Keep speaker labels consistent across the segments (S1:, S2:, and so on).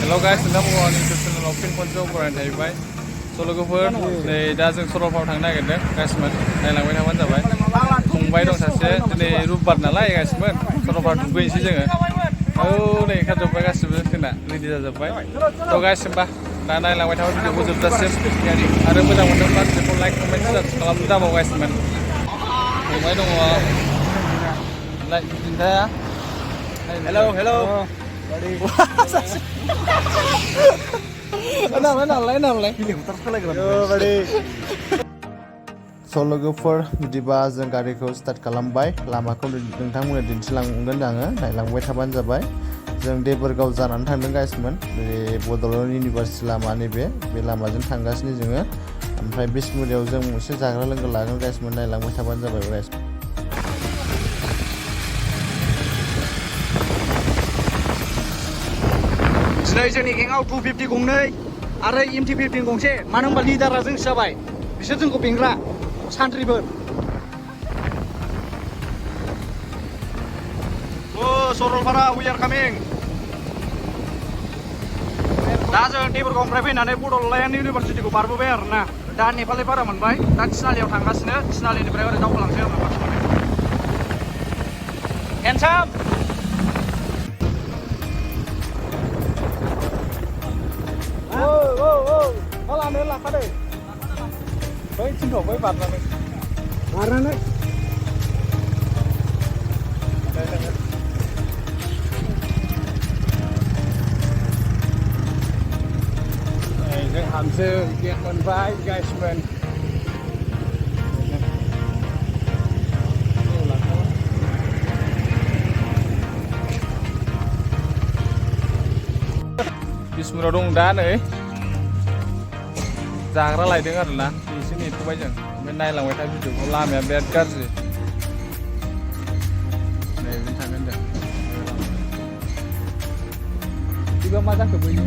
S1: Hello guys, नोंथांमोन YouTube channel फिन खनसेयाव बरायनाय थाहैबाय। स' लोगोफोर नै दा जों सरलपारायाव थांनो नागिरदों गासिमोन नायलांबाय थाबानो जाबाय। फंबाय दं सासे दिनै रुबबार नालाय गासिमोन सरलपारायाव दुगैनोसै जोङो। औ नै ओंखारजोब्बाय गासिबो जोंना रेडि जाजोब्बाय। थ' गासिमबा दा नायलांबाय थाबाय भिडिअखौ जोबजासिम आरो मोजां मोनदोंब्ला भिडिअखौ लाइक कमेन्ट शेयार खालामनो दाबावगासिमोन। फंबाय दङ। Nintaya. Hello. Enak. So लोगोफोर बिदिबा जों गारिखौ स्टार्ट खालामबाय लामाखौ नोंथांमोननो दिन्थिलांगोन आङो नायलांबाय थाबानो जाबाय जों देबोरगाव जानानै थांदों गासिमोन बे बड'लेण्ड इउनिभारसिटि लामा नैबे लामाजों थांगासिनो जोङो ओमफ्राय बिसमुरियाव जों मोनसे जाग्रा लोंग्रा लागोन गासिमोन नायलांबाय थाबानो जाबाय गाइस
S2: दिनै जोंनि गेंआव 250 गंनै आरो MT-15 गंसे मानो होनबा लिडारा जोंसो जाबाय बिसोर जोंखौ बेंग्रा सान्थ्रिफोर सरलपारा we are coming दा जों देबोरगावनिफ्राय फैनानै बड'लेण्ड इउनिभारसिटिखौ बारबोबाय आरोना दा नेपालि भारा मोनबाय दा थिनालियाव थांगासिनो थिनालिनिफ्राय ओरै दावखोलांसै आरो बारस'नानै हेन्डसाम मा लानो लाखादों बै थिनखौ बै बारनानै जों हामसो गेट मोनबाय गाइसमोन बिसमुराव दं दा नै जाग्रा लायदों आरोना एसे नेथ'बाय जों ओमफ्राय नायलांबाय था भिडिअखौ लामाया बिराद गाज्रि नै बिदिनो थांगोन जों बिदिबा मा जाखो बैयो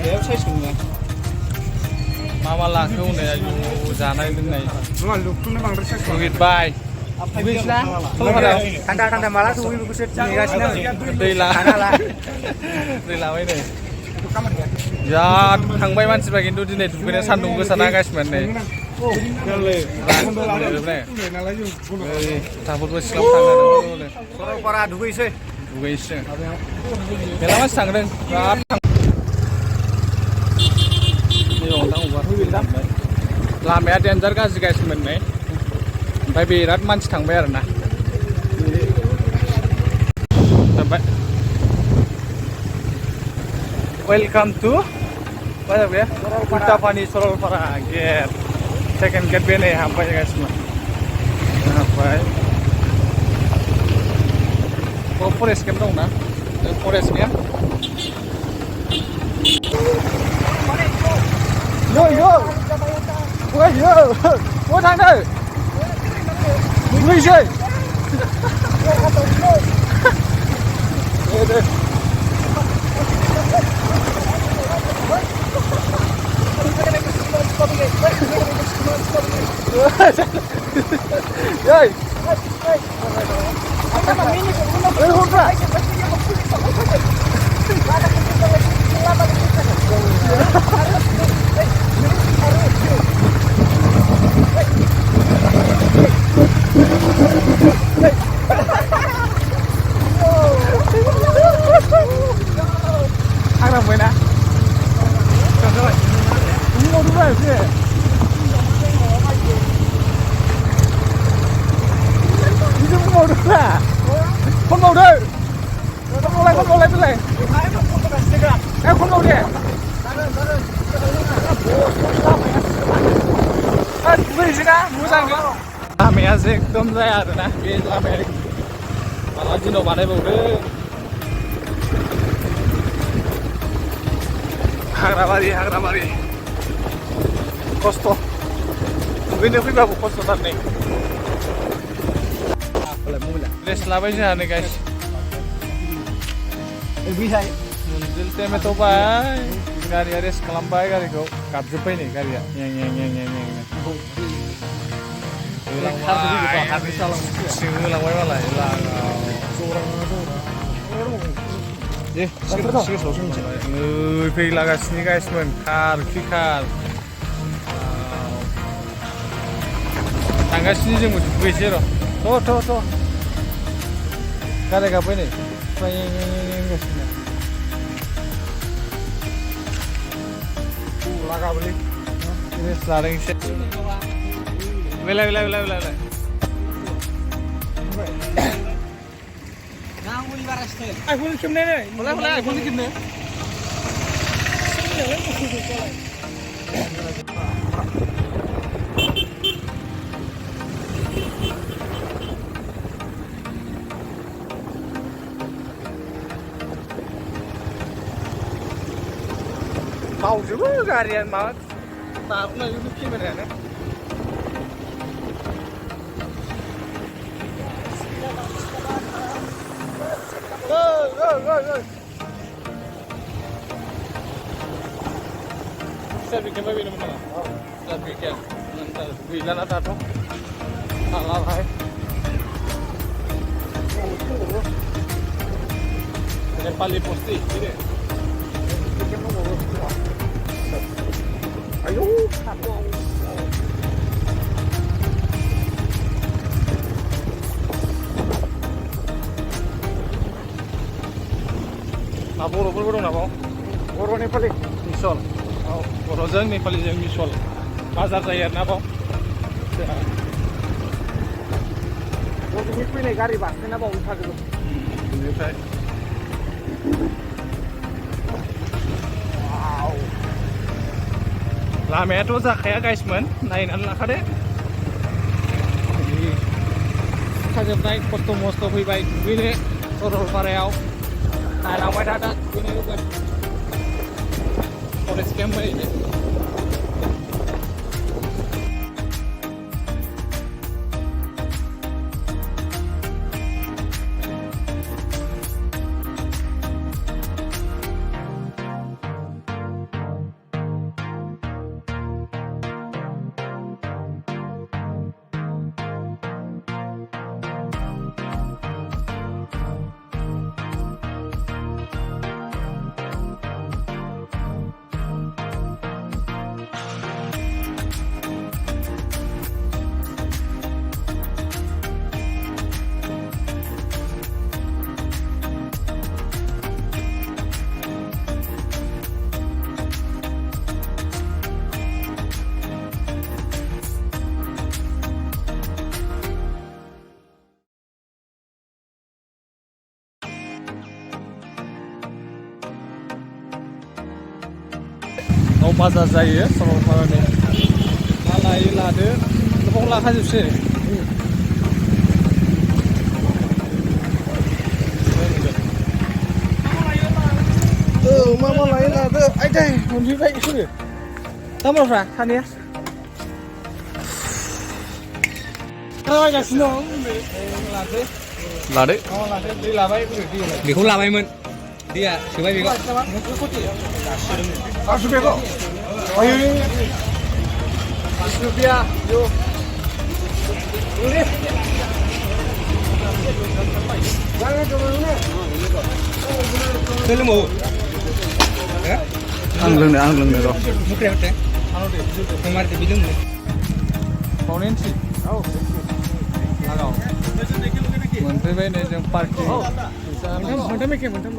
S2: बेयाव साइज नङा मा लाखो हनै आयु जानाय लोंनाय दुगैबाय दुगैसैना सरलपारायाव थान्दा माला दुगै बेखौसो नेगासिनो
S1: दै लाबाय नै बिराद थांबाय मानसिफ्रा खिन्थु दिनै दुगैनो सान्दुं गोसा नागासिमोन नै थाफोरबो सिख्लाव थांनानै
S2: सरलपारा दुगैसै
S1: मेला मानसि थांदों बिराद लामाया देन्जार गाज्रि गासिमोन नै ओमफ्राय बिराद मानसि थांबाय आरोना वेलकाम टू मा जाबाय उल्टापानि सरलपारा गेट सेकेन्ड गेट बे नै हाबबाय गासिबो हाबबाय फरेस्ट केम्प दंना फरेस्ट केम्प यो थांदो दुगैसै 하나보이나? 이거 누구야 이게? 이거 뭐야? con màu đây con màu này em con màu đi 왜 지나 무상이야 라면이 एकदम जाया आरोना बे लामाया माला दिनाव बानायबावदो हाग्राबारि खस्थ' दुगैनो फैबाबो खस्थ'थार नै रेस्ट लाबाय जोंहा नै गाइस मोनजिल टेमेट'बाय गारिया रेस्ट खालामबाय गारिखौ गाबजोब्बाय नै गारिया होलांबाय मालाय
S2: दे सिगाङाव
S1: नै फैलागासिनो गाइसमोन खार खि खार थांगासिनो जोंबो दुगैसै र' थ' गारि गाबबाय नै गासिनो
S2: लागाबोलै
S1: लादों एसे बेलाय
S2: आइफोन खेबनाय नै आइफोन खेबनो
S1: मावजोबो गारिया माबा माबाखौनो केमेरायानो Serbikan bayi nama nama. Serbikan. Nanti bilang ada tu. Salah hai. Nepali posti, ini. Ayo. Boro dong apa?
S2: Boro Nepali.
S1: Misol. Boroजों नेपालिजों मिसल बाजार जायो आरोना बाव
S2: बर'नि फैनाय गारि बासना बावनो थाजोबो
S1: बेनिफ्राय लामायाथ' जाखाया गाइसमोन नायनानै लाखादो थाजोबनाय खस्थ' मस्थ' फैबाय दुगैनो सरलपारायाव नायलांबाय थादा दुगैनो होगोन फरेस्ट केम्प बायदि बाजार जायो सरलपारानि मा लायो लादो गोबां लाखाजोबसै मा लायो लादो आइदै मोनफैबाय सोरो दामफ्रा सानैया थाबायगासिनो दं लादो दै लाबाय
S3: बेखौ लाबायमोन दैया सोबाय बेखौ
S2: 20 बेखौ ayo 20 rupiah yo boleh jangan kemana
S3: Belum mau ya
S1: आं लोंनो र'
S3: मुख्राया होते kemarin itu bilang
S1: बावनोसै मोनफैबाय नै जों पार्किं
S2: मोनथाम एखे मोनथाम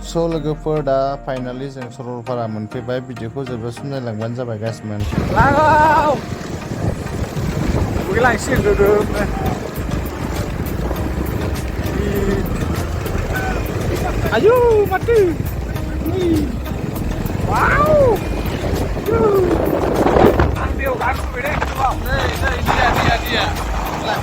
S1: स' लोगोफोर दा फाइनालि जों सरलपारा मोनफैबाय भिडिअखौ जोबजासिम नायलांबानो जाबाय गाइसमोन
S2: लागाव दुगैलांसिगोन गोगोमनो ayo mati wow ambil aku beda coba dia wah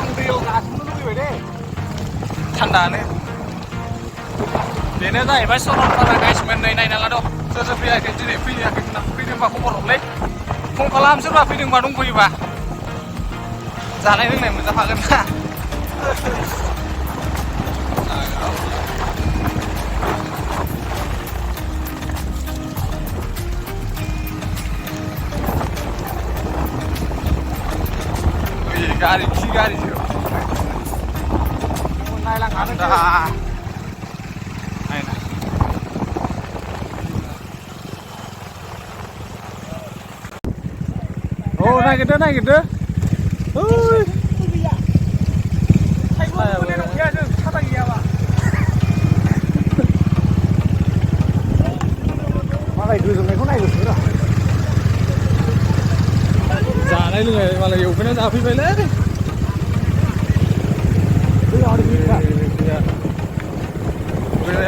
S2: ambil aku dulu beda थान्दानो बेनो जाहैबाय सरलपारा गाइसमोन नै नायना लाद' सोर फैयाखै दिनै फैयाखै होनबा खबर हरलै
S1: फन खालाम सोरबा फैदोंबा दंफैयोबा जानाय लोंनाय मोनजाफागोन ना गारि खि गारिसो नायलांखादों दा नायना औ नागिरदो ओइ साथा गैयाबा मालाय गोजोननायखौ नायगोसो जानाय लोंनाय मालाय एवफैना जाफैबायलै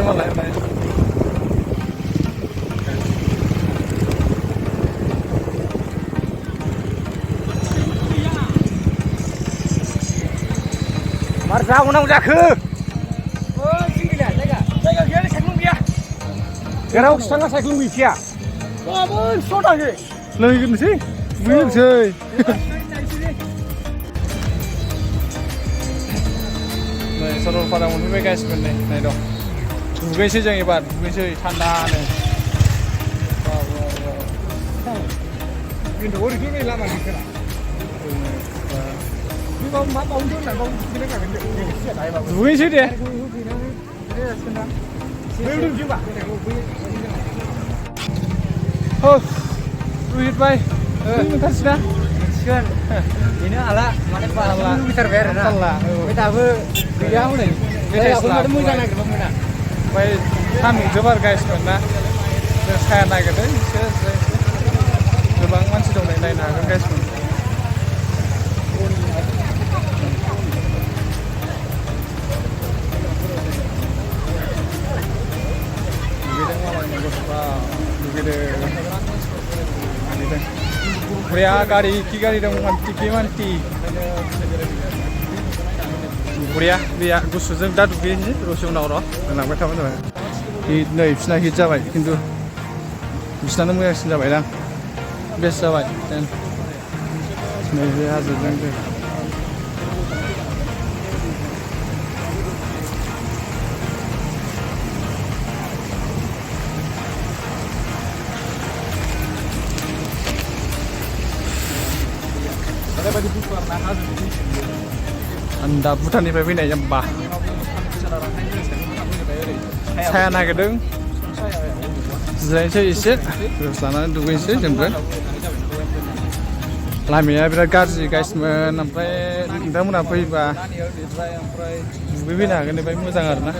S1: मालाय मार जाबावनांगौ जाखो जायगा गैया साइकेल गैया जेरावखि थाङा साइकेल गैखाया गाबोन स' थांसै लोंहैग्रोनोसै दुगैग्रोनोसै नै सरलपारा मोनफैबाय गासिबो नै दं दुगैसै जों एबार दुगैसै थान्दानो ओरैथ' लामा गैखाला दुगैसै दे दुगैबाय मोनथारसैना
S3: मोनसिगोन बेनो हाला माने बाला लुबैथारबाय आरोना ओमफ्राय दाबो गैया हनै मोजां नागिरबा मोना
S1: ओमफ्राय सान्दुंजोब आरो गाइसमोन ना जों साया नागिरदों एसे गोबां मानसि दं नायनो हागोन गाइसमोन Pria kari dong manti Pria dia gusu जों दा दुगैनोसै दसे उनाव र' लांबाय थाबानो जाबाय नै बिसिना हिट जाबाय खिन्थु बिसिनानो मोजांसिन जाबाय दां बेस्ट जाबाय नैबे हाजोजों दा भुटाननिफ्राय फैनाय जाम्बा साया नागिरदों जिरायनोसै एसे रेस्ट लानानै दुगैनोसै जोंबो लामाया बिराद गाज्रि गाइसमोन ओमफ्राय नोंथांमोना फैबा दुगैफैनो हागोन ओमफ्राय मोजां आरोना